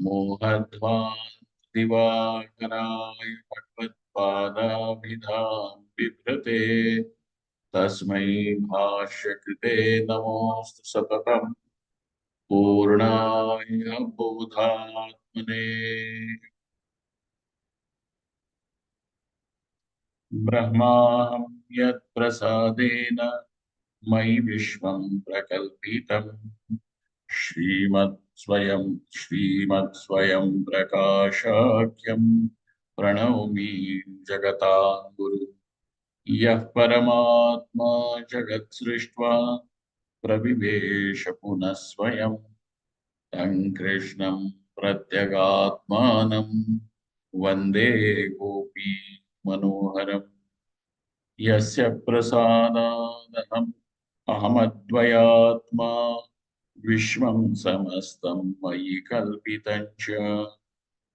मोहध्वान् दिवाकराय भगवत्पादाभिधां बिभ्रते तस्मै भाष्यकृते नमोऽस्तु सततं पूर्णाय बोधात्मने ब्रह्माहं यत्प्रसादेन मयि विश्वं प्रकल्पितम् श्रीमत् स्वयं प्रकाशाख्यं प्रणौमि जगतां गुरु यः परमात्मा जगत् सृष्ट्वा प्रविवेश पुनः स्वयं तं कृष्णं प्रत्यगात्मानं वन्दे गोपी मनोहरम् यस्य प्रसादादहम् अहमद्वयात्मा विश्वं समस्तं मयि कल्पितं च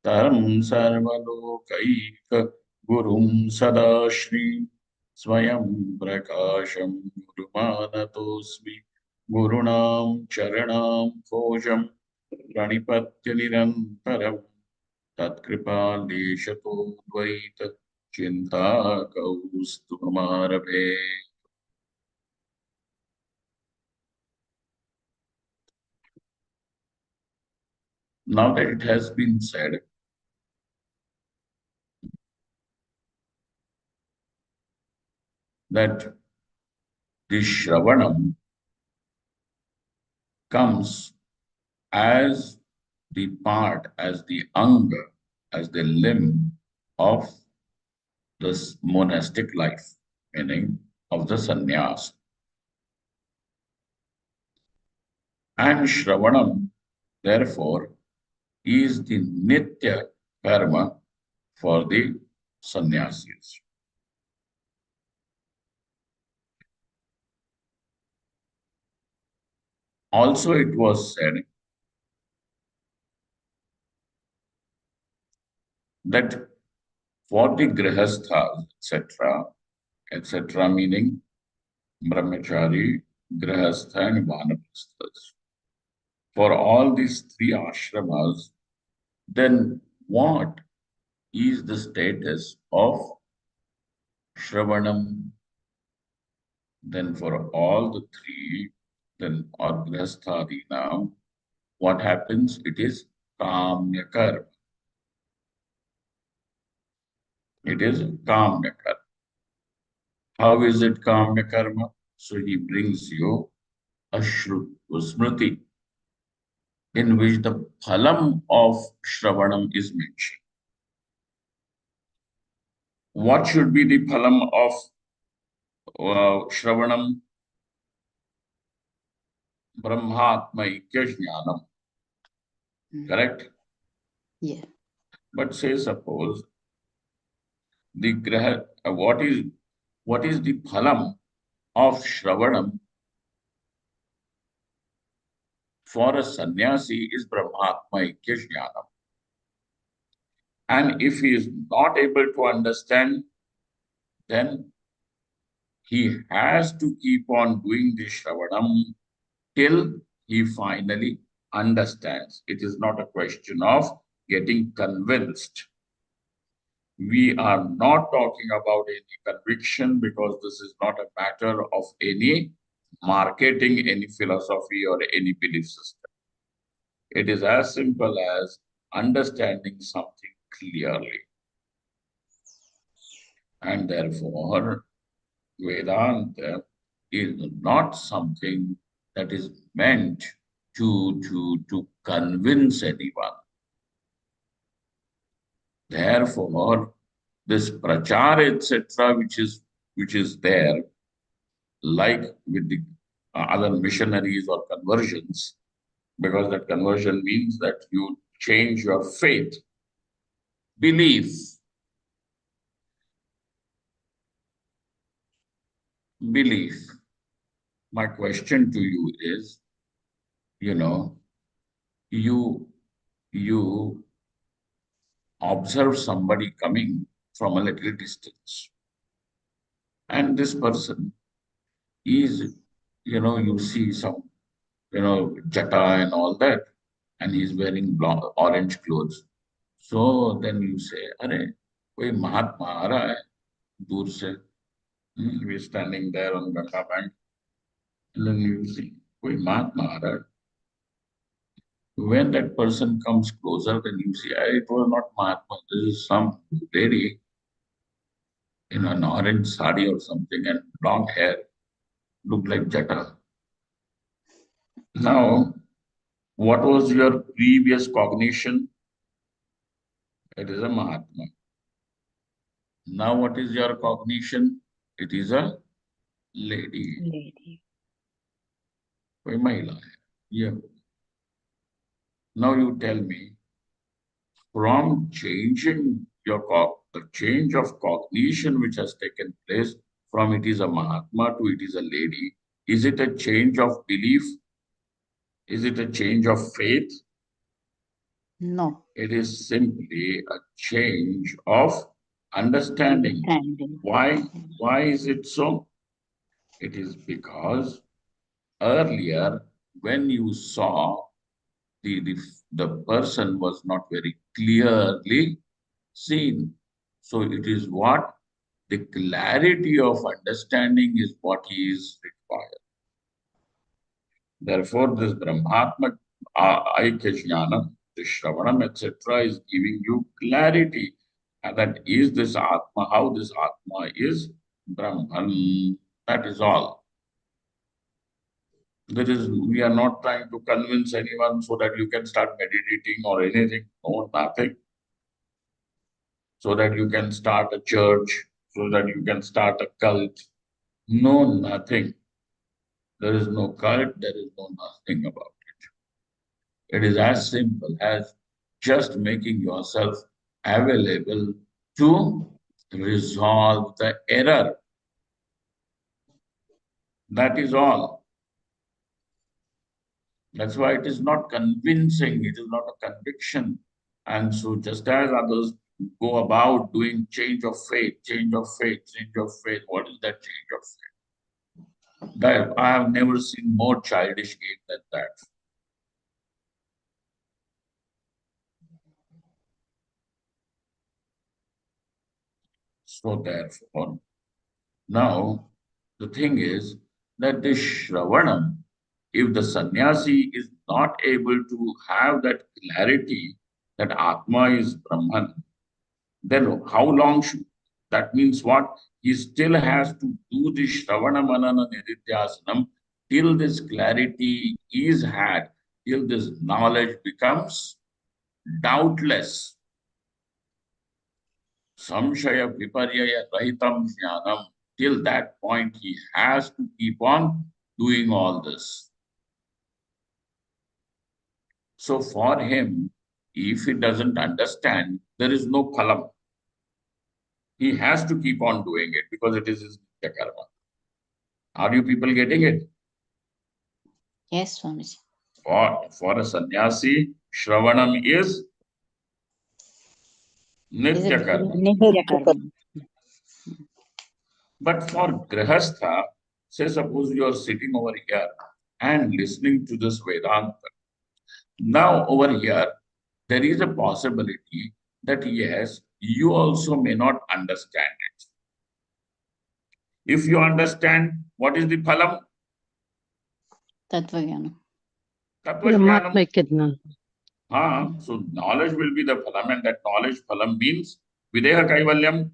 तं सर्वलोकैकगुरुं सदाश्री स्वयं प्रकाशं गुरुमानतोऽस्मि गुरूणां चरणां भोजं प्रणिपत्य निरन्तरं तत्कृपालेशतो द्वैत चिन्ताकौस्तुभमारभे. Now that it has been said that the shravanam comes as the part, as the anga, as the limb of this monastic life, meaning of the sannyas. And shravanam, therefore, is the nitya karma for the sannyasis. Also, it was said that for the grihasthas, etc., meaning brahmachari, grihastha, and vanaprasthas, for all these three ashramas, then what is the status of shravanam? Then for all the three, then or grihasthadi now, what happens? It is kamya karma. It is kamya karma. How is it kamya karma? So he brings you a smriti in which the phalam of shravanam is mentioned. What should be the phalam of shravanam? Brahmatmaikya jnanam. Correct? Yeah. But say suppose the graha, what is the phalam of shravanam for a sannyasi is Brahmatmaikya jnanam. And if he is not able to understand, then he has to keep on doing the shravanam till he finally understands. It is not a question of getting convinced. We are not talking about any conviction because this is not a matter of any marketing, any philosophy, or any belief system. It is as simple as understanding something clearly. And therefore, Vedanta is not something that is meant to convince anyone. Therefore, this prachar, etc., which is there, like with the other missionaries or conversions, because that conversion means that you change your faith, belief. My question to you is, you observe somebody coming from a little distance. And this person is, you see some, jata and all that. and he's wearing orange clothes. So then you say, "Arey, koi Mahatma aa raha hai, dur se." We're standing there on Ganga bank, and then you see, koi Mahatma aa raha hai. When that person comes closer, then you see, it was not Mahatma. This is some lady in an orange sari or something and long hair, looked like Jata. Now, what was your previous cognition? It is a Mahatma. Now, what is your cognition? It is a lady. Lady. कोई महिला है. Yeah. Now you tell me, from changing the change of cognition which has taken place from it is a Mahatma to it is a lady, is it a change of belief? Is it a change of faith? No. It is simply a change of understanding. Understanding. Why is it so? It is because earlier when you saw the person was not very clearly seen. So it is what the clarity of understanding is what is required. Therefore, this Brahmatma Aikajnanam, the Shravanam, etc., is giving you clarity. And that is this Atma, how this Atma is Brahman. That is all. We are not trying to convince anyone so that you can start meditating or anything. No, nothing. So that you can start a church, so that you can start a cult. No, nothing. There is no cult, there is no nothing about it. It is as simple as just making yourself available to resolve the error. That is all. That's why it is not convincing, it is not a conviction. And so, just as others go about doing change of faith, change of faith, change of faith, what is that change of faith? That I have never seen more childish game than that. So, therefore, now the thing is that the shravanam, if the sannyasi is not able to have that clarity that Atma is Brahman, then how long should that means what? He still has to do the Shravana Manana Nididhyasanam till this clarity is had, till this knowledge becomes doubtless. Samshaya Viparyaya Rahitam Jnanam. Till that point, he has to keep on doing all this. So for him, if he doesn't understand, there is no phalam. He has to keep on doing it because it is his karma. Are you people getting it? Yes, Swamiji. For a sannyasi, Shravanam is Nitya karma. Nitya karma. But for Grihastha, say suppose you are sitting over here and listening to this Vedanta. Now over here, there is a possibility that yes, you also may not understand it. If you understand, what is the phalam? Tattvagnanam. Tattvanusandhanam. So knowledge will be the phalam, and that knowledge phalam means Videha Kaivalyam.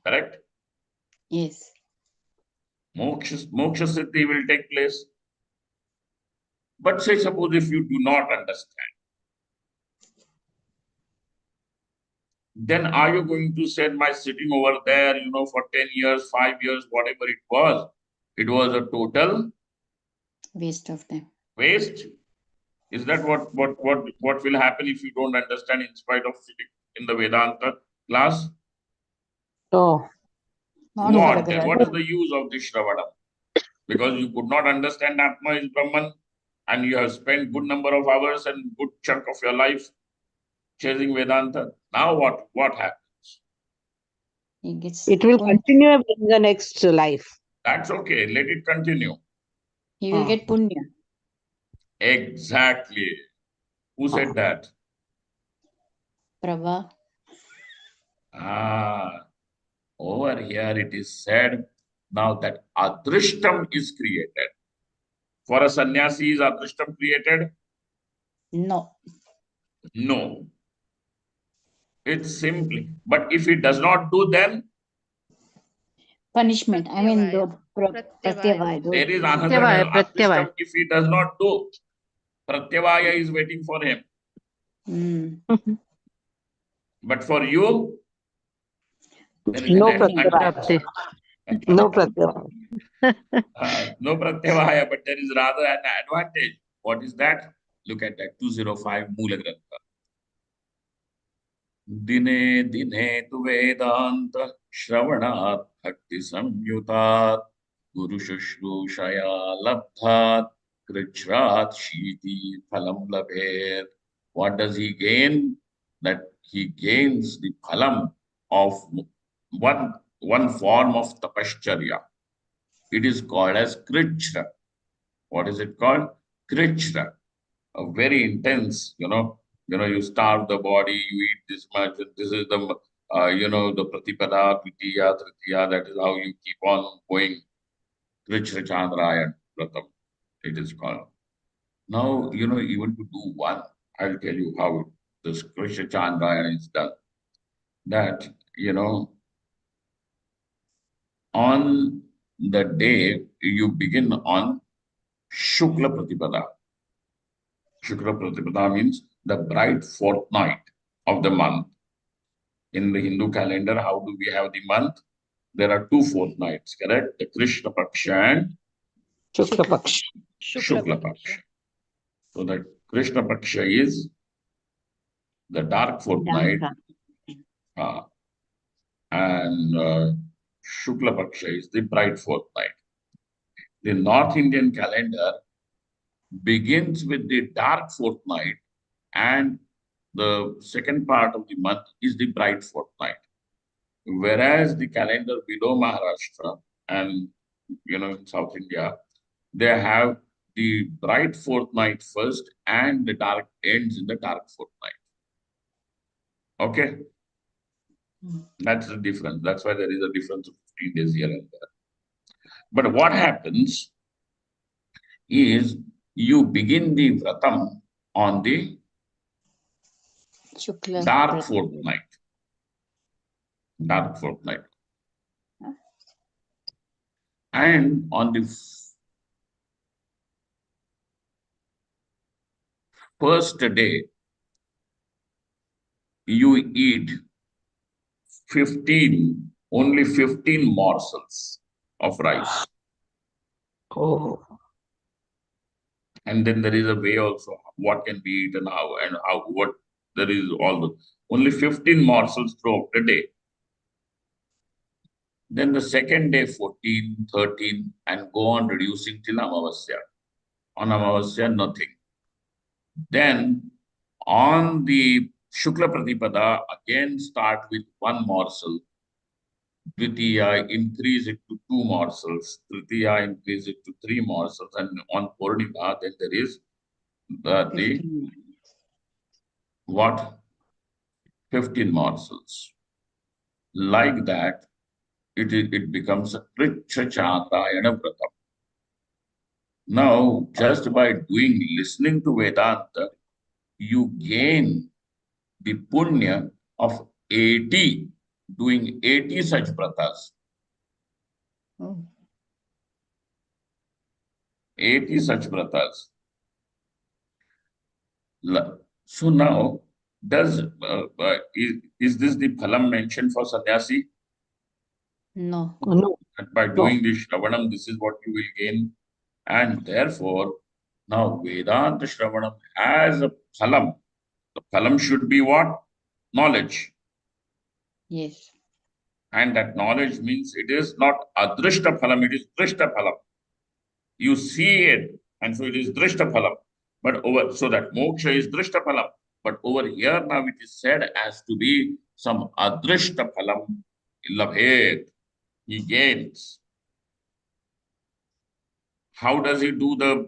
Correct? Yes. Moksha Siddhi will take place. But say suppose if you do not understand, then are you going to say my sitting over there, for 10 years, 5 years, whatever it was a total Waste of time. waste? Is that what will happen if you don't understand in spite of sitting in the Vedanta class? Oh. What then? What is the use of this Shravanam? Because you could not understand Atma is Brahman and you have spent good number of hours and good chunk of your life chasing Vedanta. Now what happens? It will continue in the next life. That's okay. Let it continue. He will get punya. Exactly. Who said that? Prabha. Over here it is said now that adrishtam is created. For a sannyasi, is adrishtam created? No. No. It's simply, but if he does not do, then Punishment. I mean, the Pratyavaya. pratyavaya. there is those- another Pratyavaya, adrishtam. pratyavaya. If he does not do, pratyavaya is waiting for him. Mm. But for you, there is No an pratyavaya. advantage. No pratyavaya. No pratyavaya, but there is rather an advantage. What is that? Look at that 205 Mula Grantha. Dine dine tu Vedanta Shravanat Bhakti Samyutat Guru Shushrushaya Labdhat Krichrat Shiti Phalam Labher. What does he gain? That he gains the phalam of one form of tapashcharya. It is called as krichra. What is it called? Krichra. A very intense, you starve the body, you eat this much, and this is the, the pratipada, tvitiya, tritiya, that is how you keep on going. Krichra Chandrayan Pratam, it is called. Now, even to do one, I'll tell you how this Krishna Chandrayan is done. That, on the day you begin on Shukla Pratipada. Shukla Pratipada means the bright fortnight of the month. In the Hindu calendar, how do we have the month? There are two fortnights, correct? The Krishna Paksha and Shukla Paksha. Shukla Paksha. So the Krishna Paksha is the dark fortnight, and Shukla Paksha is the bright fortnight. The North Indian calendar begins with the dark fortnight, and the second part of the month is the bright fortnight. Whereas the calendar below Maharashtra and in South India, they have the bright fortnight first and the dark ends in the dark fortnight. Okay? That's the difference. That's why there is a difference of 15 days here and there. But what happens is you begin the vratam on the Shukla. dark fortnight. Dark fortnight. And on the first day, you eat only 15 morsels of rice. Oh. And then there is a way also what can be eaten, what there is only 15 morsels throughout the day. Then the second day, 14, 13, and go on reducing till Amavasya. On Amavasya, nothing. Then on the Shukla Pratipada, again start with one morsel. Dvitiya, increase it to 2 morsels. Tritiya, increase it to 3 morsels. And on Purnima, then there is the what? 15 morsels. Like that, it becomes a Kricha Chandrayana Vratam. Now, just by listening to Vedanta, you gain the punya of 80, doing 80 such vratas. 80 such vratas. So now, is this the phalam mentioned for sannyasi? No. No. That by doing this shravanam, this is what you will gain. And therefore, now Vedanta shravanam has a phalam. The phalam should be what? Knowledge. Yes. And that knowledge means it is not adrishta phalam, it is drishta phalam. You see it, and so it is drishta phalam. So that moksha is drishta phalam. But over here now it is said as to be some adrishta phalam labhet. He gains. How does he do the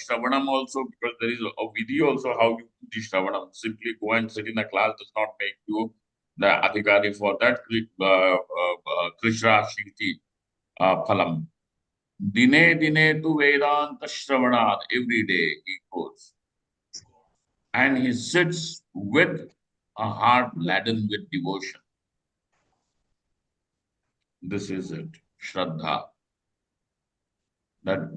shravanam also? Because there is a video also how you do the shravanam. Simply go and sit in a class does not make you the adhikari for that Krishna Shikti phalam. Dine dine tu Vedanta Shravanad, every day he goes. And he sits with a heart laden with devotion. This is it. Shraddha. That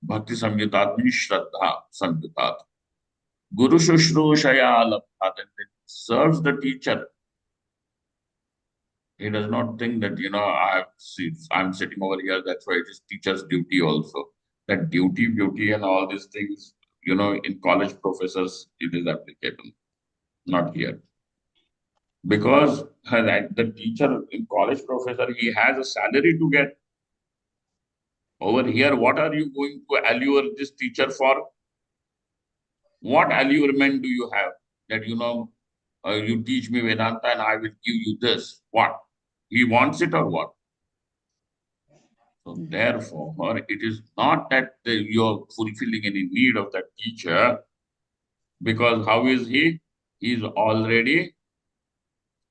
Bhakti Samyutat means Shraddha Samyutat. Guru Shushrooshaya Labdha. Then he serves the teacher. He does not think that, I'm sitting over here, that's why it is teacher's duty also. That duty, beauty, and all these things, in college professors, it is applicable, not here. Because the teacher in college professor, he has a salary to get. Over here, what are you going to allure this teacher for? What allurement do you have? That, you teach me Vedanta and I will give you this. What? He wants it or what? So therefore, it is not that you're fulfilling any need of that teacher, because how is he? He is already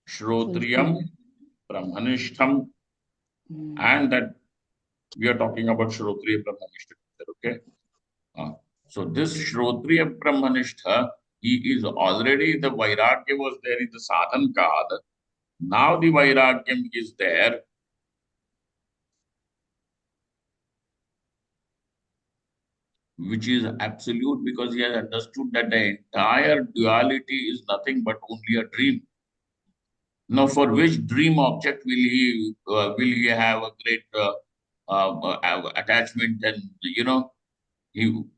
Shrotriyam, Brahmanishtam, and that we are talking about Shrotriya Brahmanishta, okay? So this Shrotriya Brahmanishta, he is already, the Vairagya was there in the sadhan kala. Now the Vairagyam is there. Which is absolute, because he has understood that the entire duality is nothing but only a dream. Now, for which dream object will he have a great attachment and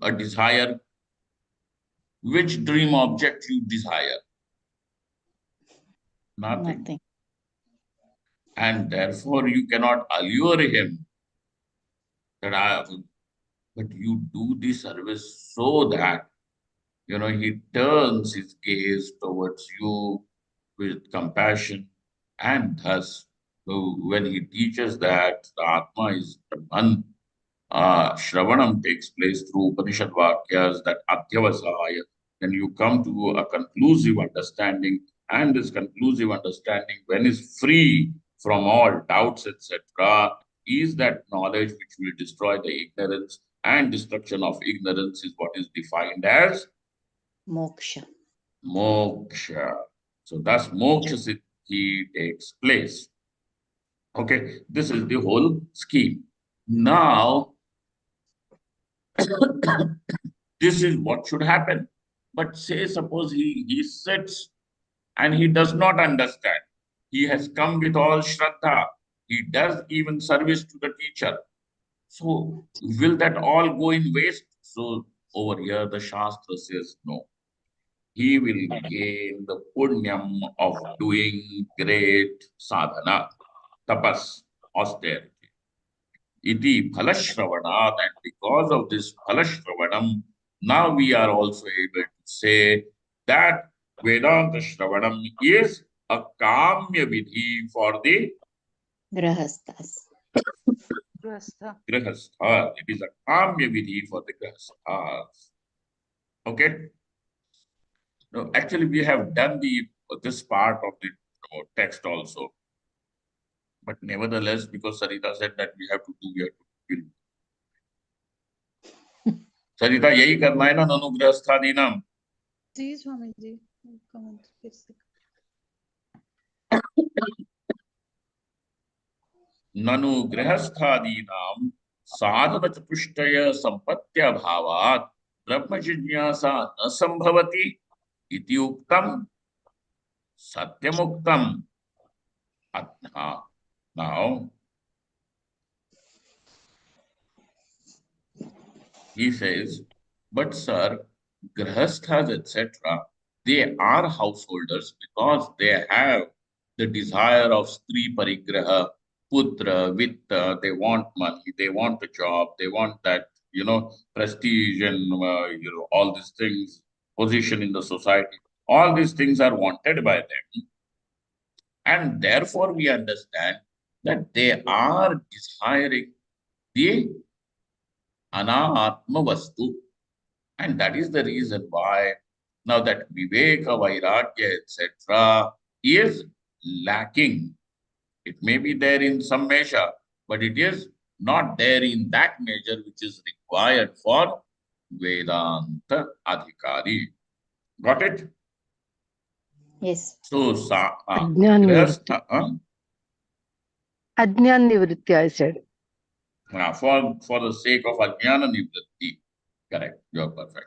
a desire? Which dream object you desire? Nothing. And therefore you cannot allure him that but you do the service so that he turns his gaze towards you with compassion, and thus, when he teaches that the Atma is Brahman, Shravanam takes place through Upanishad Vakyas, that Adhyavasaya, then you come to a conclusive understanding, and this conclusive understanding, when is free from all doubts, etc., is that knowledge which will destroy the ignorance, and destruction of ignorance is what is defined as Moksha. moksha. So thus moksha siddhi takes place. Okay, this is the whole scheme. Now, this is what should happen. But say, suppose he sits and he does not understand. He has come with all shraddha. He does even service to the teacher. So will that all go in waste? So over here, the Shastra says no. He will gain the punyam of doing great sadhana, tapas, austerity. Iti phalashravanat, and because of this phalashravanam, now we are also able to say that Vedanta Shravanam is a kamya vidhi for the Grahasthas. grahastha. It is a kamya vidhi for the grahasthas. Okay? No, actually, we have done this part of the text also. But nevertheless, because Sarita said that we have to do. Sarita, यही करना है ना ननुग्रहस्थादीनाम. जी Swami ji comment फिर से ननु गृहस्थादीनाम साधन चतुष्टय संपत्त्यभावात् ब्रह्म जिज्ञासा न संभवति इति उक्तम सत्यमुक्तम. Now he says, but sir, grahasthas, etc., they are householders because they have the desire of stri parigraha, putra, vitta, they want money, they want a job, they want that, prestige and, all these things, position in the society. All these things are wanted by them. And therefore we understand that they are desiring the anatma vastu. And that is the reason why now that viveka, vairagya, etc. is lacking. It may be there in some measure, but it is not there in that measure which is required for Vedanta Adhikari. Got it? Yes. So, Ajnan nivritti. Grihastha, Ajnan nivritti, I said. for the sake of Ajnana Nivritti. Correct. You are perfect.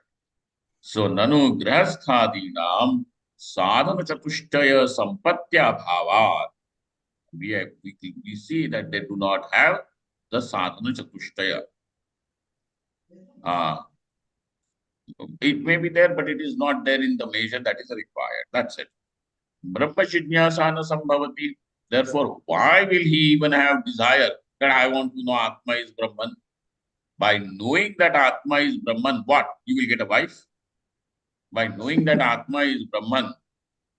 So, Nanu Grihasthadinam Sadhana Chatushtaya Sampatya Bhavat. We see that they do not have the Sadhana Chatushtaya. It may be there, but it is not there in the measure that is required. That's it. Brahma Jijnasana Sambhavati. Therefore, why will he even have desire that I want to know Atma is Brahman? By knowing that Atma is Brahman, what? You will get a wife? By knowing that Atma is Brahman,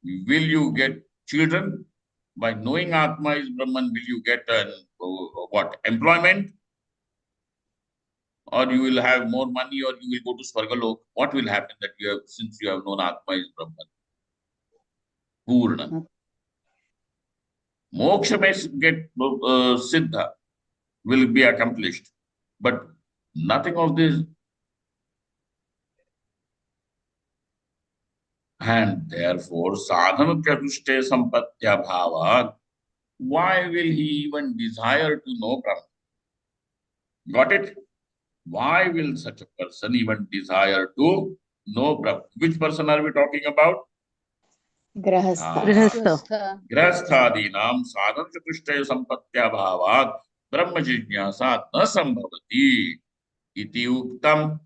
will you get children? By knowing Atma is Brahman, will you get what? Employment? Or you will have more money, or you will go to Swargalok? What will happen that you have, since you have known Atma is Brahman? Purna. Moksha may get siddha, will be accomplished. But nothing of this. And therefore, sadhana chatushte sampatya bhava. Why will he even desire to know Brahman? Got it? Why will such a person even desire to know Brahman? Which person are we talking about? Grahastha. Grihastha. Grihastha. Grihasthadinam sadhana chatushte sampatya bhavat brahma jignasa na sambhavati iti uktam.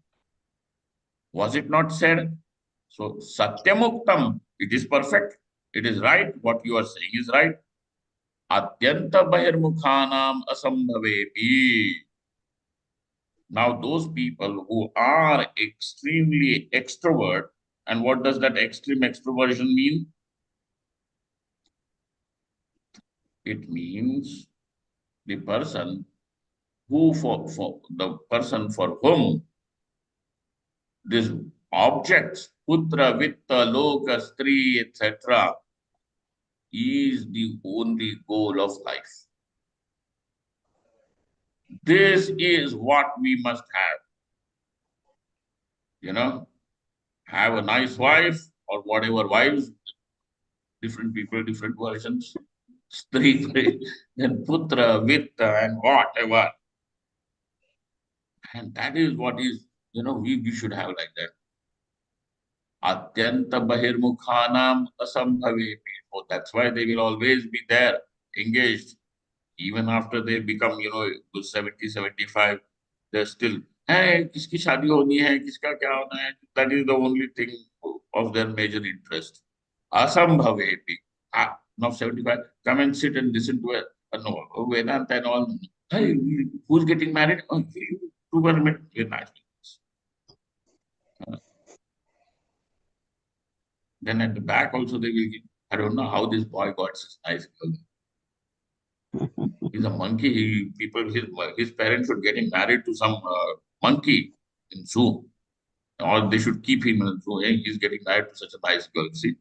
Was it not said? So, Satyamuktam, it is perfect. It is right. What you are saying is right. Atyanta Bahirmukhanam Asambhavepi. Now, those people who are extremely extrovert, and what does that extreme extroversion mean? It means the person for the person for whom these objects, putra, vitta, loka, stri, etc., is the only goal of life. This is what we must have. Have a nice wife or whatever wives, different people, different versions. Stri, then putra, vitta, and whatever. And that is what is, we should have like that. Atyanta bahirmukhanam asambhavepi. So that's why they will always be there, engaged. Even after they become, 70, 75, they're still, hey, kiski shadi honi hai, kiska kya hona hai? That is the only thing of their major interest. Asambhavepi. Now 75, come and sit and listen to it. No, Vedanta and all. Hey, who's getting married? Oh, you, 2 minutes. Nice. Then at the back also they will, I don't know how this boy got such nice girl. He's a monkey. His parents should get him married to some monkey in zoo. Or they should keep him in the zoo. Hey, he's getting married to such a nice girl. See,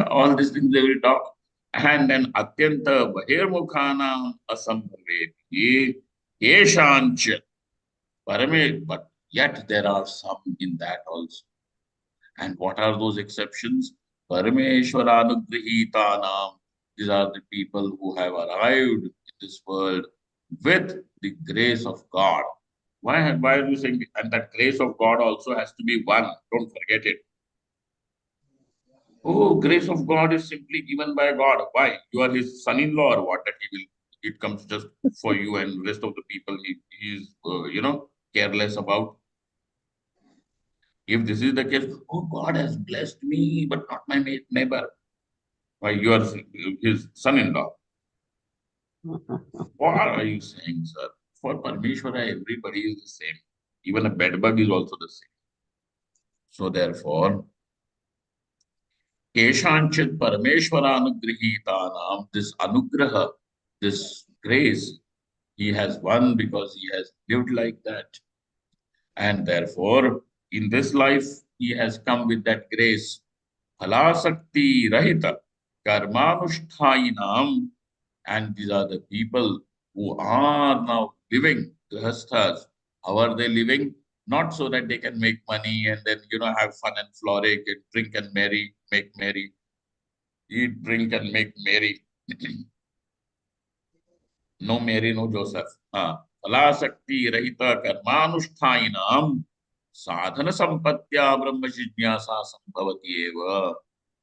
all these things they will talk. And then atyanta bahirmukhanam asambhaveti yeshanch parame. But yet there are some in that also. And what are those exceptions? Parameshwaranugrahitanam. These are the people who have arrived in this world with the grace of God. Why are you saying? And that grace of God also has to be one. Don't forget it. Oh, grace of God is simply given by God. Why? You are his son-in-law or what? That he will. It comes just for you and rest of the people he is, careless about. If this is the case, oh, God has blessed me, but not my neighbor. Why, you are his son-in-law. What are you saying, sir? For Parmeshwara, everybody is the same. Even a bedbug is also the same. So therefore, Keshanchit Parameshwara Anugrahitanam, this anugraha, this grace, He has won because he has lived like that. And therefore, in this life, he has come with that grace. Phalasakti rahita karmanushthainam. And these are the people who are now living, grihasthas. How are they living? Not so that they can make money and then, have fun and frolic and drink and marry, make merry, eat, drink and make merry. No Mary, no Joseph. Phalasakti rahita karmanushthainam sadhana sampatya brahma jignasa sambhavati eva.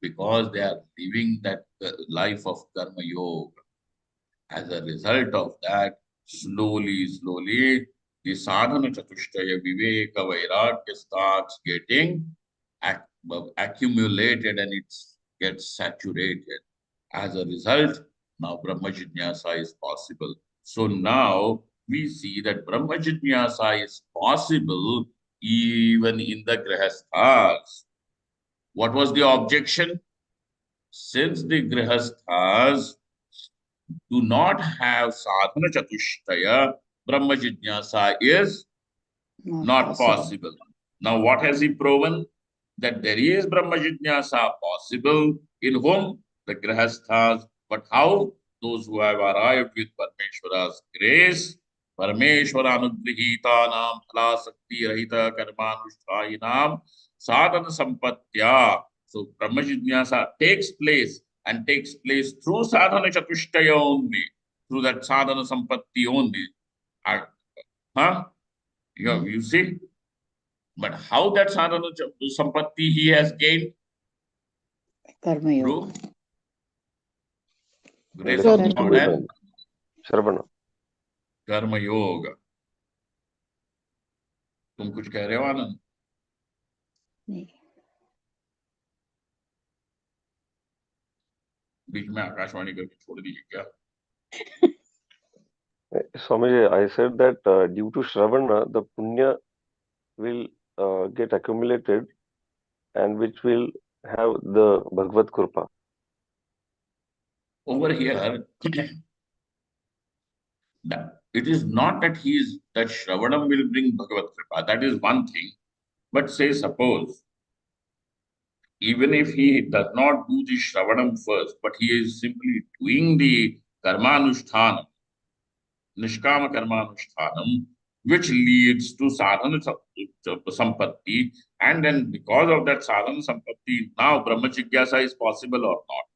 Because they are living that life of karma yoga. As a result of that, slowly, the sadhana chatushtaya viveka vairagya starts getting accumulated and it gets saturated. As a result, now Brahma Jignasa is possible. So now we see that Brahma Jignasa is possible even in the Grihasthas. What was the objection? Since the Grihasthas do not have sadhana chatushtaya, Brahma Jignasa is not possible. Now what has he proven? That there is Brahma Jignasa possible in whom? The Grihasthas. But how? Those who have arrived with Parmeshwara's grace, Parmeshwara Anugrihita Phalasakti Rahita Karmanushthainam Sadhana Sampatya. So Brahma Jignasa takes place and takes place through Sadhana Chatushtaya only, through that Sadhana Sampatti only. You see? But how that sadhana sampatti he has gained? Karma yoga. Through grace of God and shravanam. कर्म योग. तुम कुछ कह रहे हो आनंद? नहीं. बीच में आकाशवाणी करके छोड़ दीजिए क्या? Swamiji, I said that due to Shravana, the punya will get accumulated and which will have the Bhagavad Kripa. Over here, it is not that that Shravanam will bring Bhagavad Kripa. That is one thing. But say, suppose, even if he does not do the Shravanam first, but he is simply doing the Karmanushthanam, Nishkama Karmanushthanam, which leads to sadhana sampatti, and then because of that sadhana sampatti, now Brahma Jigyasa is possible or not.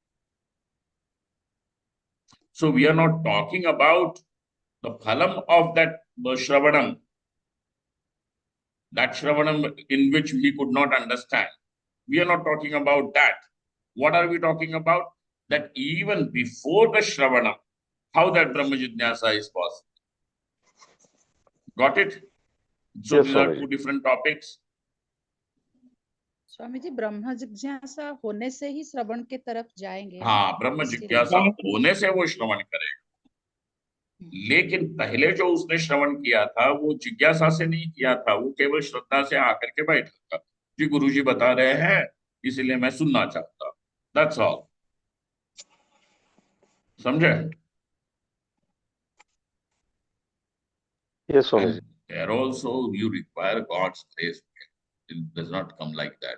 So we are not talking about the phalam of that Shravanam, in which he could not understand. We are not talking about that. What are we talking about? That even before the Shravanam, how that Brahma Jignasa is possible. Got it? So Yes, these are Swamiji. two different topics. Swami ji ब्रह्म जिज्ञासा होने से ही श्रवण के तरफ जाएंगे. हाँ, ब्रह्म जिज्ञासा होने से वो श्रवण करेगा. लेकिन पहले जो उसने श्रवण किया था वो जिज्ञासा से नहीं किया था, वो केवल श्रद्धा से आकर के बैठा था. जी गुरुजी बता रहे हैं इसलिए मैं सुनना चाहता. That's all. समझे? Yes, Swamiji. There also you require God's grace. It does not come like that.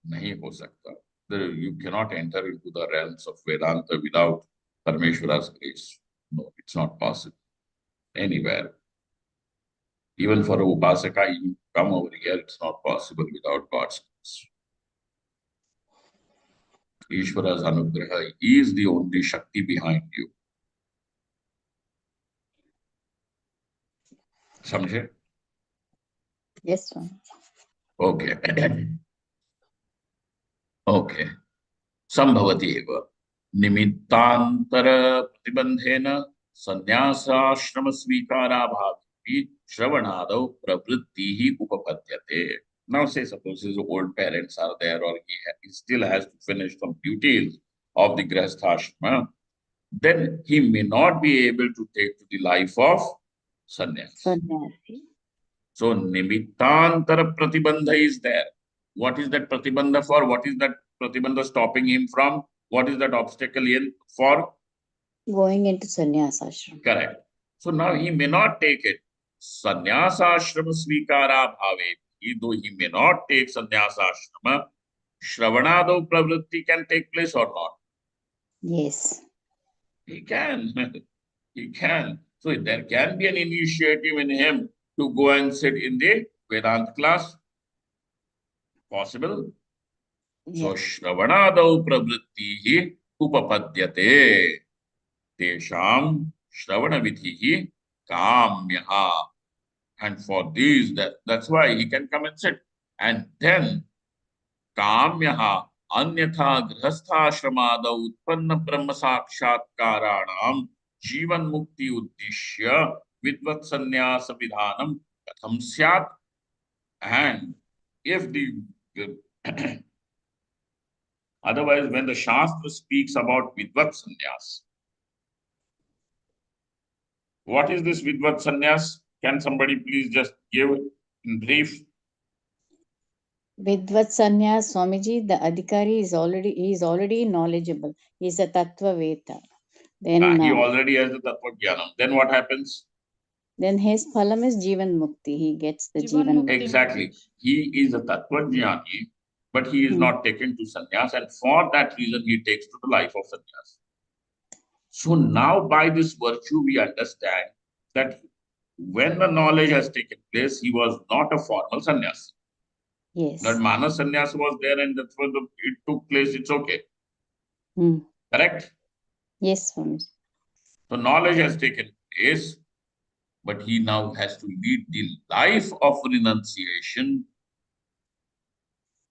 नहीं हो सकता. You cannot enter into the realms of Vedanta without Parmeshwara's grace. No, it's not possible. Anywhere. Even for a Upasaka, you come over here, it's not possible without God's grace. Ishvara's Anugraha is the only Shakti behind you. Samjhe? Yes, Swami. Okay. Okay. Sambhavati eva. Nimittantara pratibandhena sannyasashrama svikara bhavi shravanadav pravrittihi upapadyate. Now say suppose his old parents are there or he still has to finish some duties of the grihasthashrama, then he may not be able to take to the life of sannyas. Sannyasi. So nimittantara pratibandha is there. What is that pratibandha for? What is that pratibandha stopping him from? What is that obstacle in for? Going into sannyasa ashram. Correct. So now he may not take it. Sannyasa ashrama svikara bhave. Though he may not take sannyasa ashrama, shravanado pravritti can take place or not? Yes. He can. He can. So there can be an initiative in him to go and sit in the Vedanta class. Possible. So Yes. shravanado pravrittihi upapadyate. Tesham shravana vidhihi kamyaha. And for these, that's why he can come and sit. And then kamyaha anyatha grihasthashramada utpanna brahma sakshatkaranam jivan mukti uddishya vidvat sannyasa vidhanam katham syat. And if the otherwise, when the Shastra speaks about vidvat sannyas, what is this vidvat sannyas? Can somebody please just give in brief? Vidvat Sannyas Swamiji, the Adhikari he is already knowledgeable. He is a Tattva Veta. Then He already has the Tattva Jnanam. Then what happens? Then his phalam is Jivan Mukti. He gets the Jivan Jivan Mukti. Mukti. Exactly. He is a Tattva Jnani, but he is not taken to sannyas, and for that reason he takes to the life of sannyas. So now by this virtue we understand that when the knowledge has taken place, he was not a formal sannyas. Yes. That Manas sannyas was there and that's when it took place, it's okay. Correct? Yes, Swamiji. So knowledge has taken place, but he now has to lead the life of renunciation,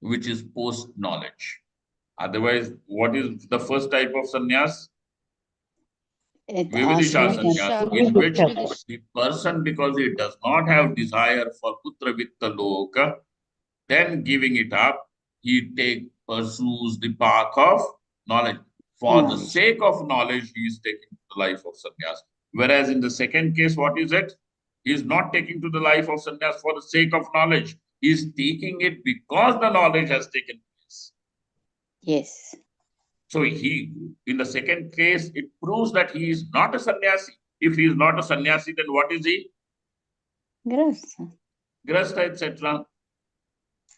which is post-knowledge. Otherwise, what is the first type of sannyas? Vividisha sannyas, in which the person, because he does not have desire for putra vitta loka, then giving it up, he pursues the path of knowledge. For the sake of knowledge, he is taking the life of sannyas. Whereas in the second case, what is it? He is not taking to the life of sannyas for the sake of knowledge. He is taking it because the knowledge has taken place. Yes. So in the second case, it proves that he is not a sannyasi. If he is not a sannyasi, then what is he? Grahastha. Grahastha, etc.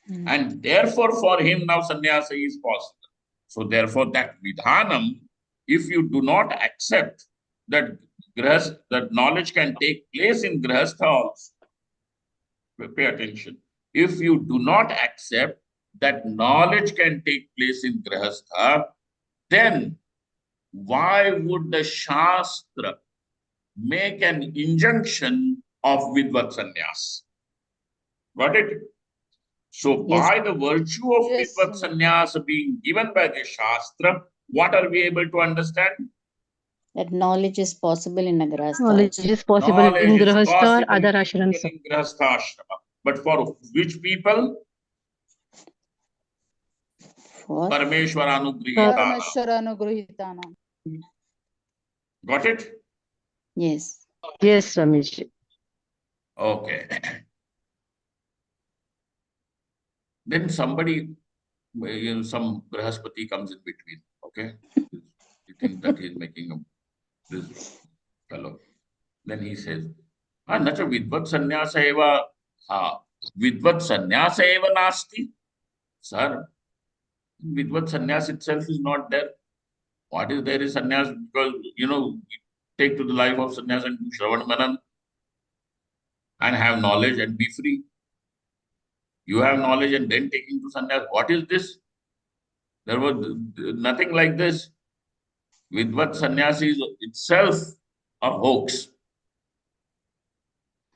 And therefore, for him now sannyasa is possible. So therefore, that vidhanam, if you do not accept that that knowledge can take place in grahastha also, pay attention. If you do not accept that knowledge can take place in grahastha, then why would the Shastra make an injunction of Vidvat Sannyas? Got it? So, by the virtue of Vidvat Sannyas being given by the Shastra, what are we able to understand? That knowledge is possible in a grahastha. Knowledge is possible in Grahastha or other ashrams. In Grahastha ashrama. But for which people? For Parameshwaranugrihitana. Got it? Yes. Yes, Swamiji. Okay. Then somebody, some Brahaspati comes in between. Okay. You think that he's making this fellow. Then he says, Nacha vidvat sannyasa eva, vidvat sannyasa eva nasti. Sir, vidvat sannyas itself is not there. What is there is sannyas because, take to the life of sannyas and do shravan manan and have knowledge and be free. You have knowledge and then taking to sannyas. What is this? There was nothing like this. Vidvat sannyasi is itself a hoax.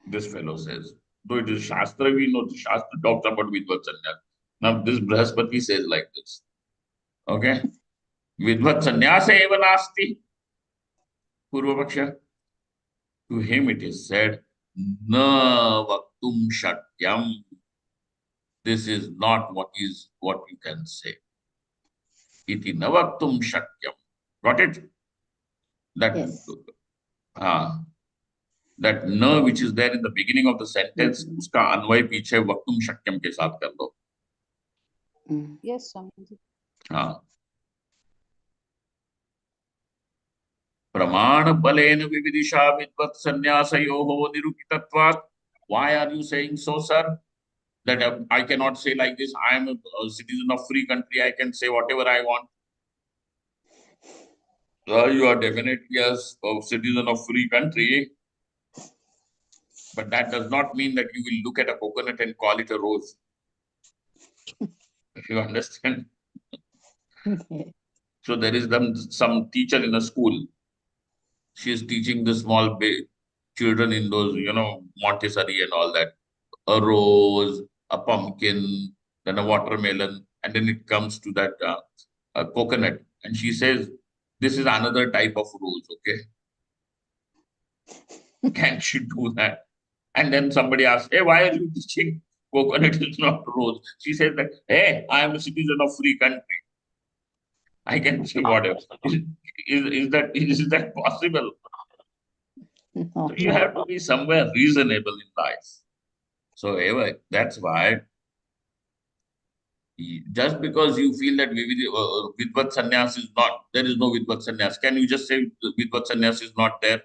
This fellow says. Though it is Shastra, we know the Shastra talks about Vidvat sannyas. Now this Brahaspati says like this. Okay? Vidvat sannyasa eva nasti. Purvapaksha. To him it is said, Na vaktum shatyam. This is not what you can say. Iti na vaktum shatyam. Got it? That, that na which is there in the beginning of the sentence, uska anvay piche vaktum shakyam ke saath kar do. Yes, Swamiji. Pramana balena vividisha vidvat sanyasayoho nirupitatvat. Why are you saying so, sir? That I cannot say like this. I am a citizen of free country. I can say whatever I want. You are definitely a citizen of free country, but that does not mean that you will look at a coconut and call it a rose. You understand? So there is some teacher in a school. She is teaching the small children in those, Montessori and all that. A rose, a pumpkin, then a watermelon, and then it comes to that a coconut. And she says, this is another type of rose, okay? Can she do that? And then somebody asks, hey, why are you teaching coconut is not rose? She says that, hey, I am a citizen of free country. I can say whatever. Is that possible? No. So you have to be somewhere reasonable in life. So anyway, that's why just because you feel that Vidvat Sannyas is not, there is no Vidvat Sannyas. Can you just say Vidvat Sannyas is not there?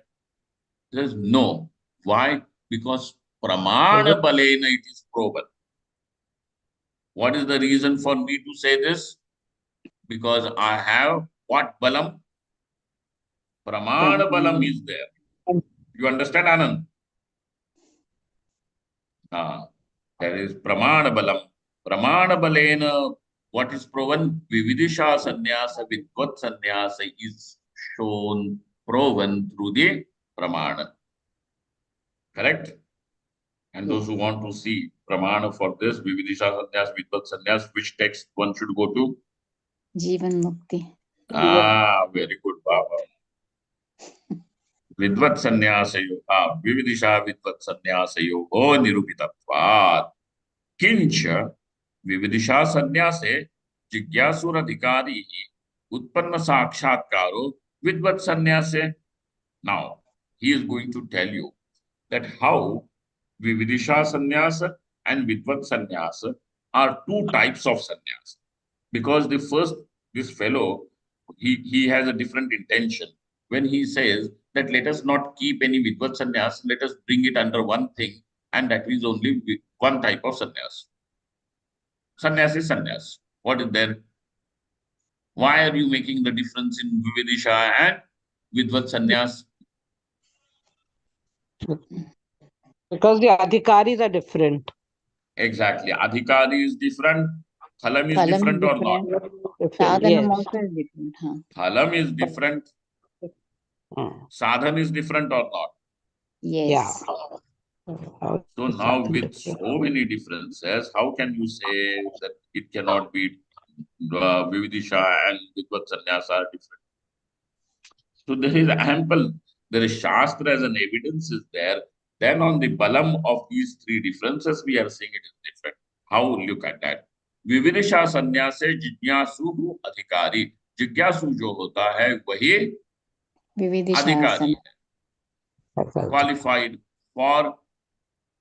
There's no. Why? Because Pramana Balena it is proven. What is the reason for me to say this? Because I have what Balam? Pramana Balam is there. You understand, Anand? There is Pramana Balam. Pramana Balena, what is proven? Vividisha Sannyasa, Vidvat Sannyasa is shown, proven through the Pramana. Correct? And those who want to see Pramana for this, Vividisha Sannyas, Vidvat Sannyas, which text one should go to? Jivan Mukti. Very good, Baba. Vidvat Sanyasayo, Vividisha Vidvat Sanyasayo, Nirupitatvat. Kincha Vividisha Sanyase Jigyasuradhikari Utpanna Sakshatkaro Vidvat Sanyase. Now, he is going to tell you that how Vividisha Sanyasa and Vidvat Sanyasa are two types of sannyas. Because the first, this fellow, he has a different intention. When he says that let us not keep any Vidvat Sannyas, let us bring it under one thing, and that is only one type of sannyas. Sannyas is sannyas. What is there? Why are you making the difference in Vividisha and Vidvat Sannyas? Because the adhikaris are different. Exactly. Adhikari is different. Phalam is Phalam different is or not? Different, Sadhanam yes. also is different. Phalam is different. Mm. Sadhan is different or not? Yes. So now with so many differences, how can you say that it cannot be Vividisha and Vidvat Sannyasa are different? So there is ample, there is Shastra as an evidence is there. Then on the balam of these three differences, we are saying it is different. How look at that? Vividisha Sannyase Jigyasu Adhikari. Jigyasu jo hota hai, wahi Vividisha Adhikari San. qualified for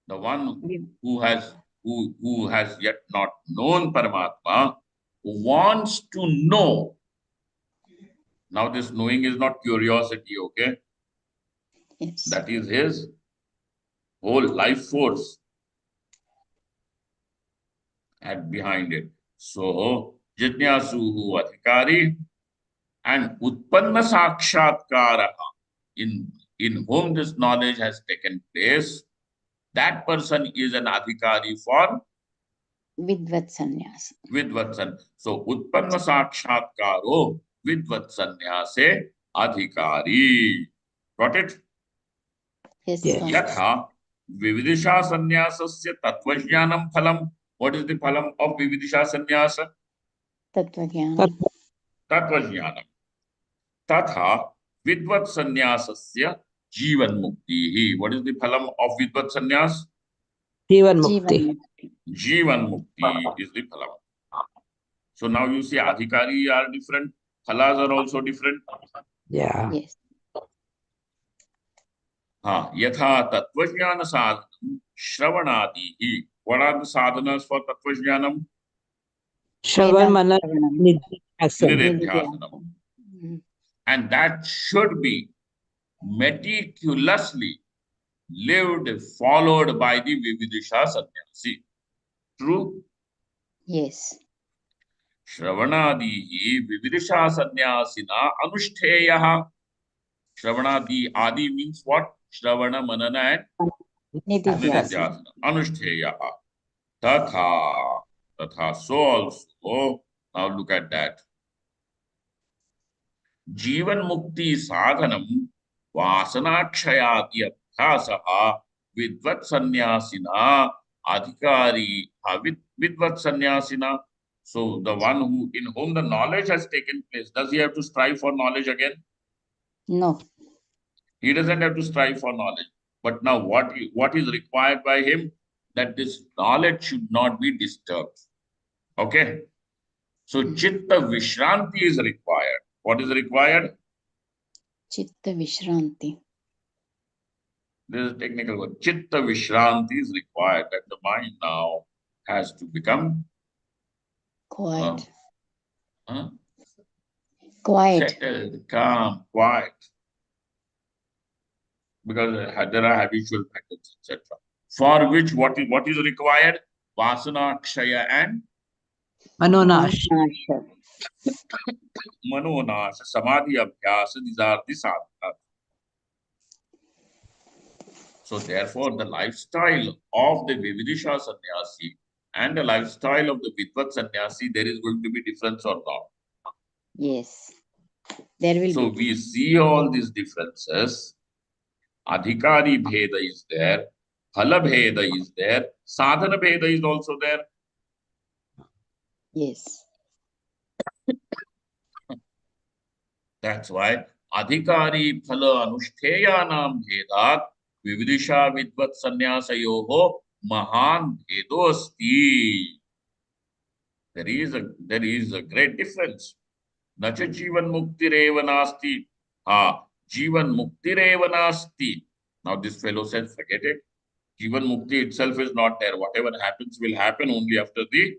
the one who has yet not known Paramatma, who wants to know. Now this knowing is not curiosity, okay? Yes. That is his whole life force at behind it. So Jitnyasu Adhikari and Utpanna Sakshatkara, in whom this knowledge has taken place, that person is an Adhikari for Vidvat Sannyas. Vidvatsan. So Utpanna Sakshatkaro Vidvatsanyase Adhikari. Got it? Yes, Yes. Swami. Yatha Vividisha Sanyasasya Tatvajnanam Phalam. What is the phalam of Vividisha Sanyasa? Tattva-jnanam. Tatvajnanam. Tatha Vidvat Sanyasasya Jivan Mukti. What is the phalam of Vidvat Sanyas? Jivan Jivan Mukti. Mukti. Jivan Mukti is the phalam. So now you see Adhikari are different, phalas are also different. Yeah. Yes. Yatha Tatvajnana Sadhanam Shravanadihi. What are the sadhanas for Tatvajnanam? Shravan Manan Shravanam. Nidhyasana. Nididhyasana. And that should be meticulously lived, followed by the Vividisha sannyasi. True? Yes. Shravanadihi Vividisha sannyasina anushtheyaha. Shravanadi adi means what? Shravana, Manana and Nididhyasana. Nididhyasana. Anushtheyaha. Tatha. Tatha. So also, now look at that. जीवन मुक्ति साधनम वासनाक्षयादि अभ्यासः विद्वत् संन्यासिना अधिकारी विद्वत् संन्यासिना. So the one who in whom the knowledge has taken place, does he have to strive for knowledge again? No. He doesn't have to strive for knowledge. But now what is required by him? That this knowledge should not be disturbed. Okay? So chitta vishranti is required. What is required? Chitta Vishranti. This is a technical word. Chitta Vishranti is required, that the mind now has to become Quiet. uh, Quiet. settled, calm, quiet. Because there are habitual patterns, etc. For which what is required? Vasana, Kshaya and Manonash. Manonash, Samadhi Abhyas, these are the sadhanas. So therefore, the lifestyle of the Vividisha sannyasi and the lifestyle of the Vidvat sannyasi, there is going to be difference or not. Yes. There will So be. we see all these differences. Adhikari Bheda is there, Phala Bheda is there, Sadhana Bheda is also there. Yes. That's why Adhikari Phala Anushtheyanam Bhedat Vividisha Vidvat Sanyasayoho Mahan Bhedosti. There is a great difference. Nacha Jivan Muktireva Nasti. Jivan Muktireva Nasti. Now this fellow says, forget it. Jivan Mukti itself is not there. Whatever happens will happen only after the.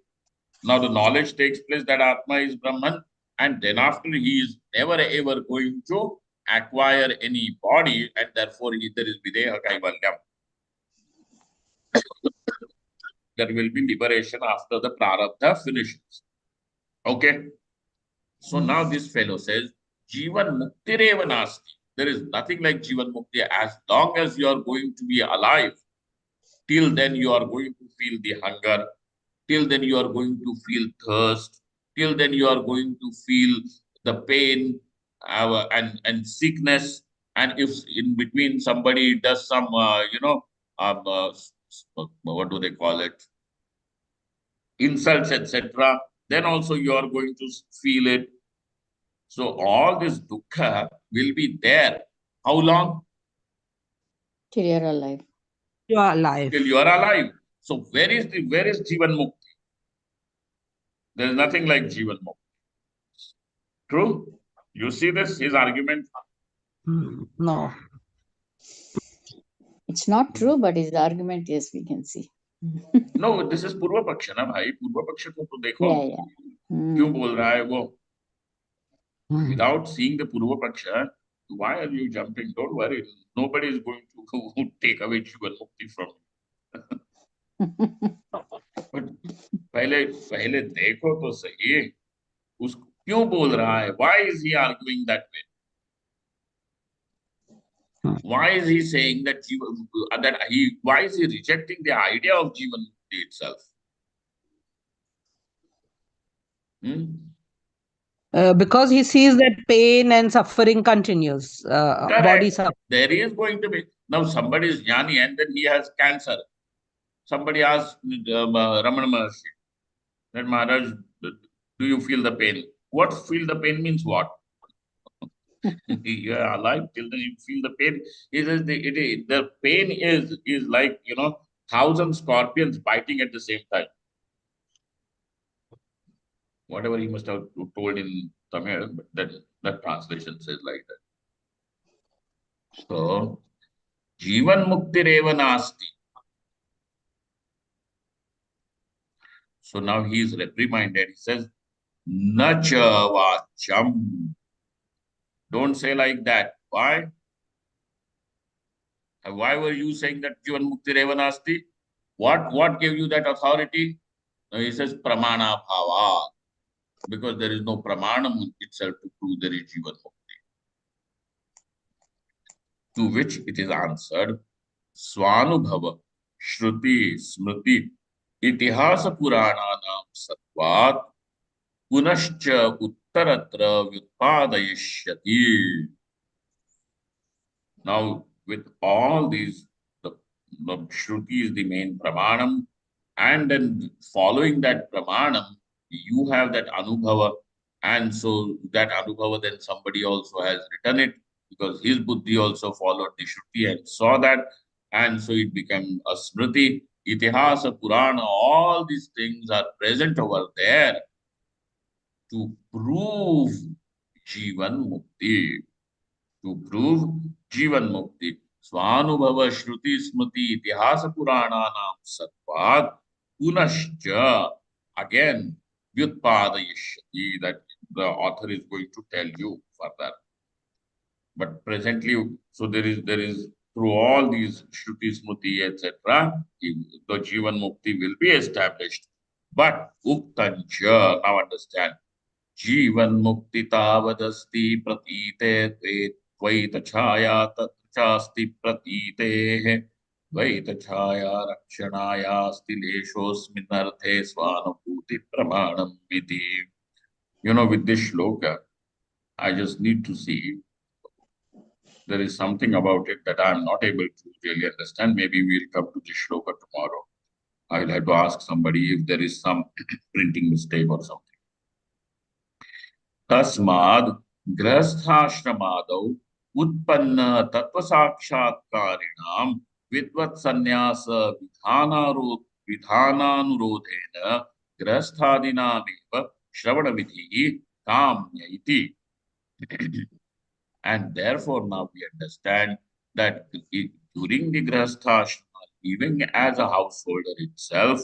Now the knowledge takes place that Atma is Brahman, and then after he is never ever going to acquire any body, and therefore there is Videha Kaivalyam. There will be liberation after the Prarabdha finishes. Okay. So now this fellow says, Jivan Muktireva Nasti. There is nothing like Jivan Mukti. As long as you are going to be alive, till then you are going to feel the hunger. Till then you are going to feel thirst. Till then you are going to feel the pain and sickness. And if in between somebody does some, what do they call it? Insults, etc., then also you are going to feel it. So all this dukkha will be there. How long? Till you're alive. You are alive. Till you are alive. So where is Jivan Mukti? There is nothing like Jivan Mukti. True? You see this, his argument? No. It's not true, but his argument, yes, we can see. No, this is Purva Paksha, na bhai. Purva Paksha ko to dekho. Yeah, yeah. Kyun bol raha hai wo? Hmm. Without seeing the Purva Paksha, why are you jumping? Don't worry. Nobody is going to take away Jivan Mukti from you. But पहले देखो तो सही, उस क्यों बोल रहा है? Why is he arguing that way? Why is he saying that why is he rejecting the idea of Jivan Mukti itself? Because he sees that pain and suffering continues. Body suffering. There is going to be. Now somebody is jnani and then he has cancer. Somebody asked Ramana Maharshi, that Maharaj, do you feel the pain? What feel the pain means what? You are alive till then you feel the pain. The pain is like, 1,000 scorpions biting at the same time. Whatever he must have told in Tamil, but that translation says like that. So, Jivan Mukti Reva Nasti. So now he is reprimanded. He says, Nacha Vacham. Don't say like that. Why? Why were you saying that Jivan Mukti Reva Nasti? What gave you that authority? No, he says Pramana Bhava. Because there is no Pramanam itself to prove there is Jivan Mukti. To which it is answered, Swanubhava, Shruti, Smriti, Itihasa Purananam Satvat, Punascha Uttaratra Vyutpadayishyati. Now, with all these, the Shruti is the main Pramanam, and then following that Pramanam, you have that Anubhava, and so that Anubhava, then somebody also has written it, because his Buddhi also followed the Shruti and saw that, and so it became a Smriti, Itihasa, Purana, all these things are present over there to prove Jivan Mukti. To prove Jivan Mukti. Swanubhava Shruti Smriti Itihasa Purananam Satvat Punascha. Again, Vyutpadayishyati, that the author is going to tell you further. But presently, so there is through all these Shruti Smriti, etc., the Jivan Mukti will be established. But Uktancha, now understand, जीवन मुक्ति तावदस्ति प्रतीते द्वैत छाया तत्र चास्ति प्रतीतेः द्वैत छाया रक्षणायास्ति लेशोऽस्मिन् अर्थे स्वानुभूति प्रमाणम् इति. With this shloka, I just need to see. There is something about it that I am not able to really understand. Maybe we'll come to this shloka tomorrow. I will have to ask somebody if there is some printing mistake or something. तस्माद् गृहस्थाश्रमादौ उत्पन्न तत्वसाक्षात्कारिणां विद्वत्सन्यास विधानानुरोधेन गृहस्थादीनामेव श्रवणविधिः काम्य इति. And therefore now we understand that during the grihasthashrama, living as a householder itself,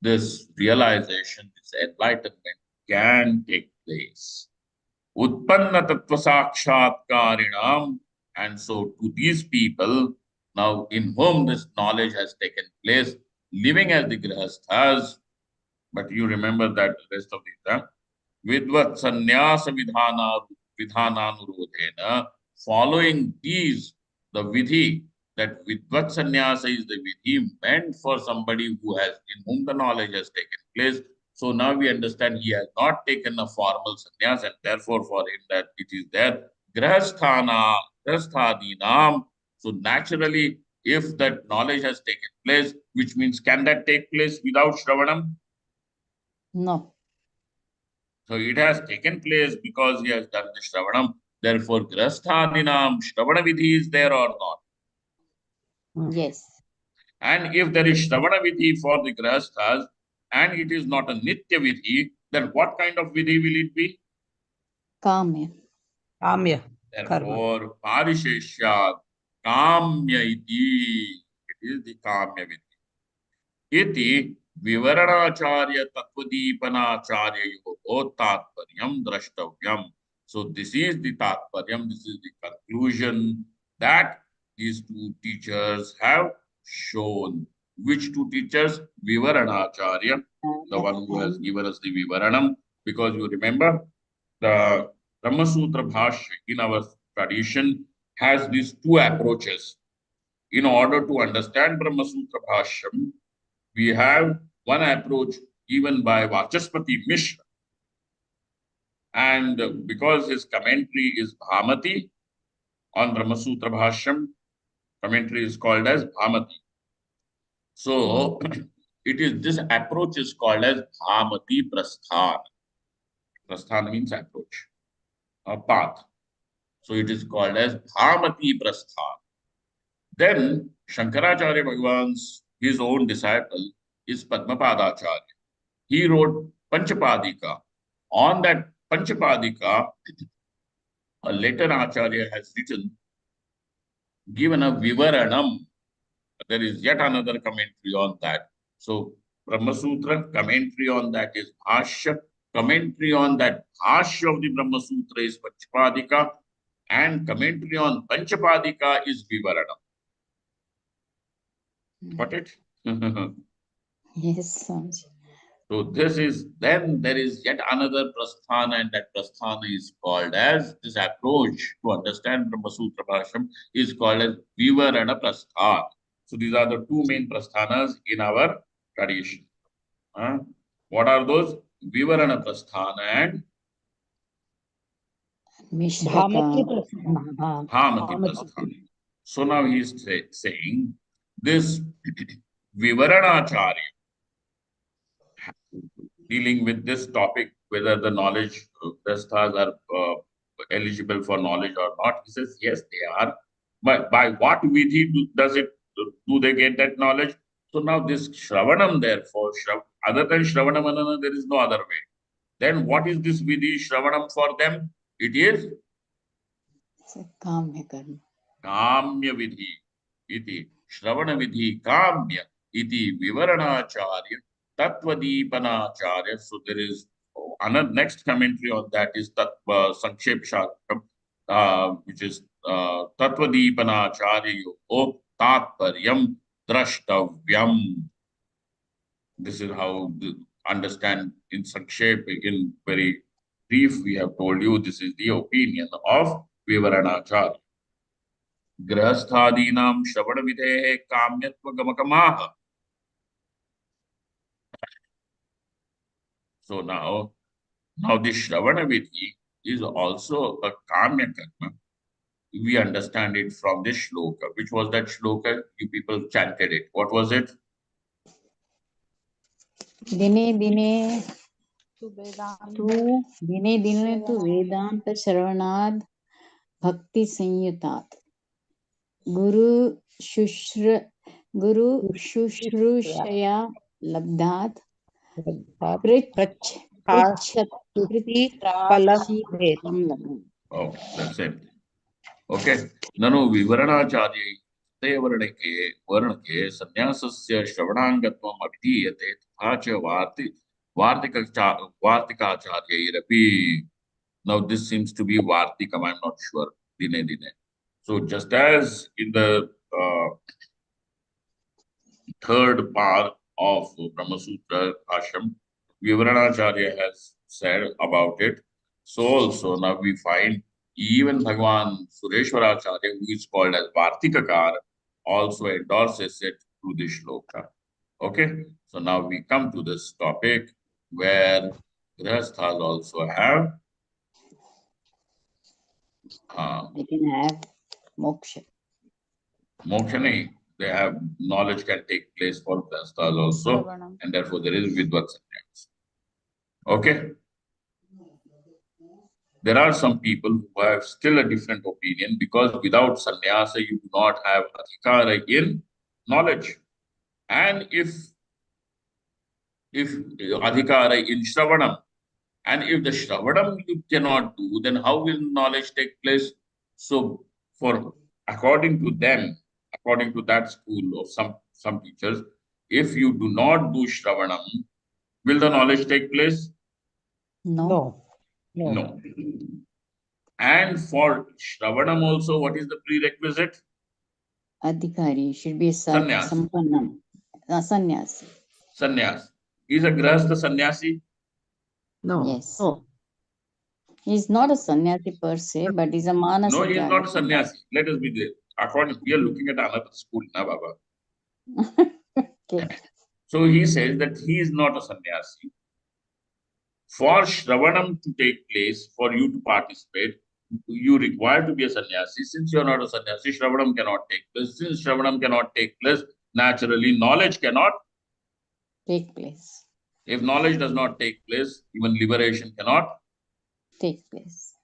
this realization, this enlightenment can take place. Utpanna tattva sakshatkarinam. And so to these people, now in whom this knowledge has taken place, living as the grihasthas, but you remember that the rest of the vidvat sannyasa vidhananurodhena, following these, the vidhi, that vidvat sannyasa is the vidhi meant for somebody who has, in whom the knowledge has taken place. So now we understand he has not taken a formal sannyas, and therefore for him that it is there. Grihasthadinam. So naturally, if that knowledge has taken place, which means can that take place without shravanam? No. So it has taken place because he has done the shravanam. Therefore, grihasthadinam shravana vidhi is there or not? Yes. And if there is shravana vidhi for the grihasthas, and it is not a nitya vidhi, then what kind of vidhi will it be? Kamya. Kamya. Therefore, parisheshyat kamya iti. It is the kamya vidhi. Iti vivaranacharya tattvadeepanacharyayoho tatparyam drashtavyam. So this is the tatparyam, this is the conclusion that these two teachers have shown. Which two teachers? Vivaranacharya, the one who has given us the Vivaranam, because you remember the Brahma Sutra Bhashya in our tradition has these two approaches. In order to understand Brahma Sutra Bhashyam, we have one approach given by Vachaspati Mishra. And because his commentary is Bhamati on Brahma Sutra Bhashyam, commentary is called as Bhamati. So it is, this approach is called as Bhamati Prasthana. Prasthana means approach, a path. So it is called as Bhamati Prasthana. Then Shankaracharya Bhagavan's, his own disciple, is Padmapadacharya. He wrote Panchapadika. On that Panchapadika, a later Acharya has written, given a Vivaranam. There is yet another commentary on that. So Brahma Sutra, commentary on that is Bhashya. Commentary on that Bhashya of the Brahma Sutra is Panchapadika. And commentary on Panchapadika is Vivaranam. Got it? Yes, Swamiji. So this is, then there is yet another prasthana, and that prasthana is called as, this approach to understand Brahma Sutra Bhashyam is called as Vivarana Prasthana. So these are the two main prasthanas in our tradition. What are those? Vivarana Prasthana and Mishraka. Bhamati Prasthana. So now he is saying this Vivaranacharya dealing with this topic, whether the knowledge prasthas are eligible for knowledge or not. He says, yes, they are. But by what vidhi do they get that knowledge? So now this shravanam, therefore, other than shravana manana, there is no other way. Then what is this vidhi shravanam for them? It is Kamya karma. kamya vidhi. Iti shravana vidhi kamya. Iti vivaranacharya Tattvadeepanacharya. So there is another next commentary on that is Sankshep Shastram, which is Tattvadeepanacharya Yogo Tatparyam Drashtavyam. This is how to understand in Sankshep, in very brief, we have told you this is the opinion of Vivaranacharya. Grahasthadinam Shravanavidehe Kamyatva Gamakamaha. So now this Shravana Vidhi is also a Kamya Karma. We understand it from this shloka. Which was that shloka? You people chanted it. What was it? Dine dine tu Vedanta Shravanad Bhakti Sanyutat. Guru Shushrusaya Labdhat Oh, that's it. Okay. Nanu Vivaranacharya te varnake sannyasasya shravanangatvam abhidiyate tha cha vartikacharyairapi. Now this seems to be Vartikam, I'm not sure. Dine dine. So just as in the third part of Brahma Sutra Bhashyam, Vivaranacharya has said about it. So also now we find even Bhagavan Sureshwaracharya, who is called as Vartikakar, also endorses it through this shloka. Okay, so now we come to this topic where Grihasthas also have They can have moksha. moksha nahi, they have knowledge can take place for Grihasthas also, Shravanam. and therefore there is Vidvat Sannyas. Okay. There are some people who have still a different opinion because without sannyasa you do not have adhikara in knowledge. And if adhikara in shravanam, and if the shravanam you cannot do, then how will knowledge take place? So according to them, according to that school of some teachers, if you do not do shravanam, will the knowledge take place? No. No. And for shravanam also, what is the prerequisite? Adhikari should be Sannyas. Sampannam. Sannyasi. Sannyas. Is a grahastha sannyasi? No. Yes. He's not a sannyasi per se, but he's a manasa. No, he is not a sannyasi. Let us be there. According, we are looking at another school, na Baba. Okay. So he says that he is not a sannyasi. For shravanam to take place, for you to participate, you require to be a sannyasi. Since you are not a sannyasi, shravanam cannot take place. Since shravanam cannot take place, naturally knowledge cannot Take place. If knowledge does not take place, even liberation cannot Take place.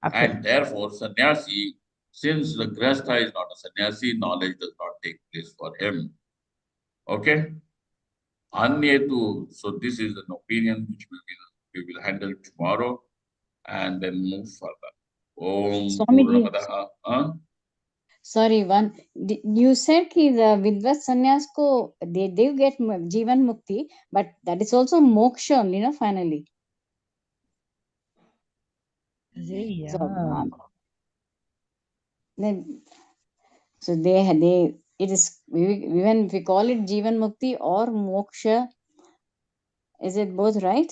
And therefore, sannyasi, since the grahastha is not a sannyasi, knowledge does not take place for him. Okay? Anyetu. So this is an opinion which we will handle tomorrow and then move further. Om Swamiji. Purnamadaha. Sorry, you said ki the Vidvat Sannyas ko they get Jivan Mukti, but that is also moksha only, no, finally. So, so they it is, even if we call it Jivan Mukti or Moksha, is it both right?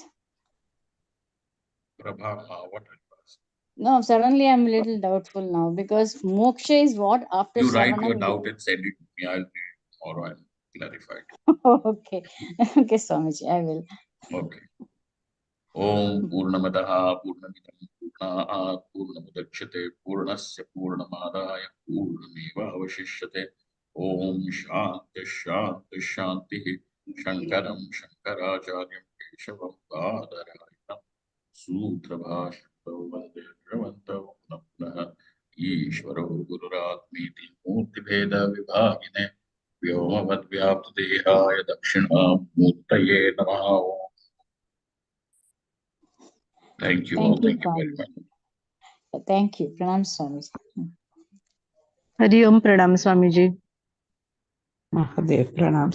Prabha, what are you asking? No, suddenly I'm a little doubtful now, because moksha is what after You write your Shravanam. doubt and send it to me. I'll read it tomorrow and clarify it. Okay, okay, Swamiji, I will. Okay. Om Purnamadaha Purnamidam Purnaat Purnamudachyate Purnasya Purnamadaya Purnameva Avashishyate. Om Shanti Shanti Shanti Shankaram Shankaracharyam Keshavam Badarayam Sutra Bhashto Vande Ravantav Punaha Ishvaro Gururatmiti Murti Veda Vibhagine Vyomavad Vyapta Dehaya Dakshina Murtaye Namaha. Thank you all. Thank you, Thank you very much. Swamiji. Thank you. Pranam, Swamiji. Hari Om Pranam Swamiji. Mahadev Pranam.